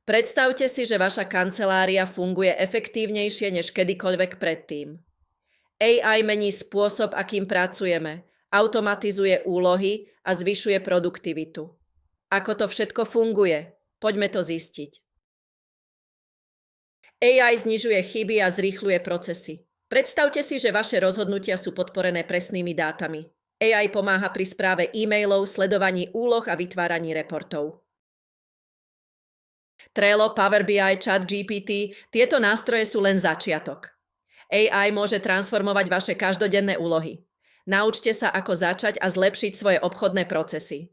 Predstavte si, že vaša kancelária funguje efektívnejšie než kedykoľvek predtým. AI mení spôsob, akým pracujeme, automatizuje úlohy a zvyšuje produktivitu. Ako to všetko funguje? Poďme to zistiť. AI znižuje chyby a zrýchľuje procesy. Predstavte si, že vaše rozhodnutia sú podporené presnými dátami. AI pomáha pri správe e-mailov, sledovaní úloh a vytváraní reportov. Trello, Power BI, ChatGPT, tieto nástroje sú len začiatok. AI môže transformovať vaše každodenné úlohy. Naučte sa, ako začať a zlepšiť svoje obchodné procesy.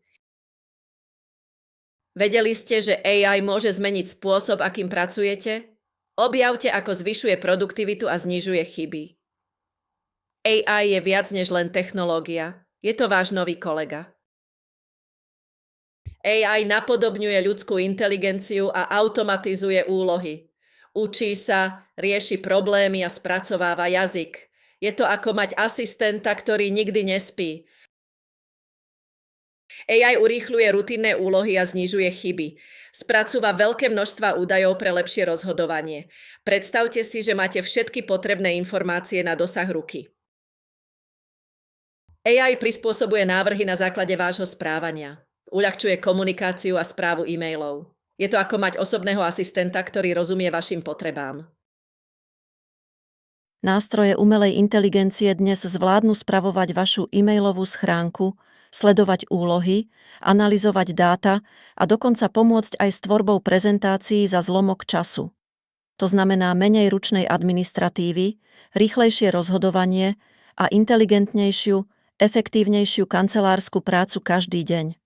Vedeli ste, že AI môže zmeniť spôsob, akým pracujete? Objavte, ako zvyšuje produktivitu a znižuje chyby. AI je viac než len technológia. Je to váš nový kolega. AI napodobňuje ľudskú inteligenciu a automatizuje úlohy. Učí sa, rieši problémy a spracováva jazyk. Je to ako mať asistenta, ktorý nikdy nespí. AI urýchľuje rutinné úlohy a znižuje chyby. Spracúva veľké množstva údajov pre lepšie rozhodovanie. Predstavte si, že máte všetky potrebné informácie na dosah ruky. AI prispôsobuje návrhy na základe vášho správania. Uľahčuje komunikáciu a správu e-mailov. Je to ako mať osobného asistenta, ktorý rozumie vašim potrebám. Nástroje umelej inteligencie dnes zvládnu spravovať vašu e-mailovú schránku, sledovať úlohy, analyzovať dáta a dokonca pomôcť aj s tvorbou prezentácií za zlomok času. To znamená menej ručnej administratívy, rýchlejšie rozhodovanie a inteligentnejšiu, efektívnejšiu kancelársku prácu každý deň.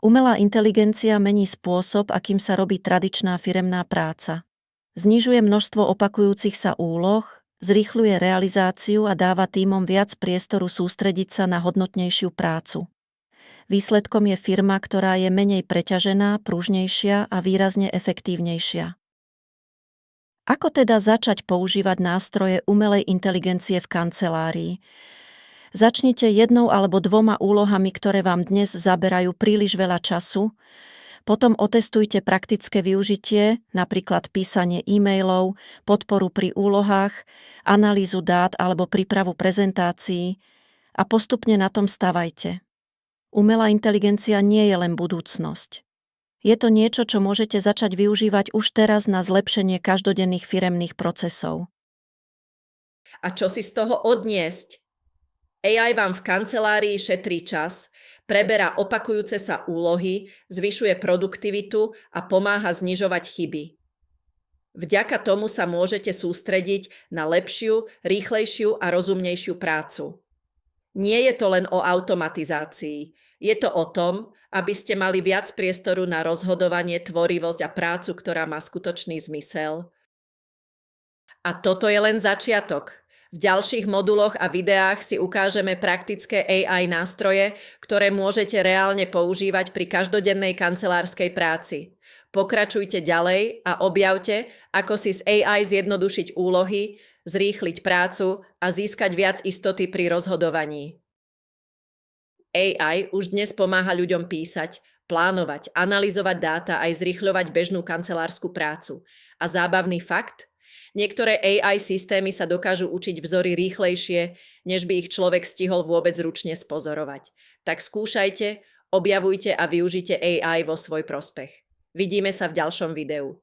Umelá inteligencia mení spôsob, akým sa robí tradičná firemná práca. Znižuje množstvo opakujúcich sa úloh, zrýchľuje realizáciu a dáva tímom viac priestoru sústrediť sa na hodnotnejšiu prácu. Výsledkom je firma, ktorá je menej preťažená, pružnejšia a výrazne efektívnejšia. Ako teda začať používať nástroje umelej inteligencie v kancelárii? Začnite jednou alebo dvoma úlohami, ktoré vám dnes zaberajú príliš veľa času. Potom otestujte praktické využitie, napríklad písanie e-mailov, podporu pri úlohách, analýzu dát alebo prípravu prezentácií a postupne na tom stavajte. Umelá inteligencia nie je len budúcnosť. Je to niečo, čo môžete začať využívať už teraz na zlepšenie každodenných firemných procesov. A čo si z toho odniesť? AI vám v kancelárii šetrí čas, preberá opakujúce sa úlohy, zvyšuje produktivitu a pomáha znižovať chyby. Vďaka tomu sa môžete sústrediť na lepšiu, rýchlejšiu a rozumnejšiu prácu. Nie je to len o automatizácii. Je to o tom, aby ste mali viac priestoru na rozhodovanie, tvorivosť a prácu, ktorá má skutočný zmysel. A toto je len začiatok. V ďalších moduloch a videách si ukážeme praktické AI nástroje, ktoré môžete reálne používať pri každodennej kancelárskej práci. Pokračujte ďalej a objavte, ako si z AI zjednodušiť úlohy, zrýchliť prácu a získať viac istoty pri rozhodovaní. AI už dnes pomáha ľuďom písať, plánovať, analyzovať dáta aj zrýchľovať bežnú kancelárskú prácu. A zábavný fakt? Niektoré AI systémy sa dokážu učiť vzory rýchlejšie, než by ich človek stihol vôbec ručne spozorovať. Tak skúšajte, objavujte a využite AI vo svoj prospech. Vidíme sa v ďalšom videu.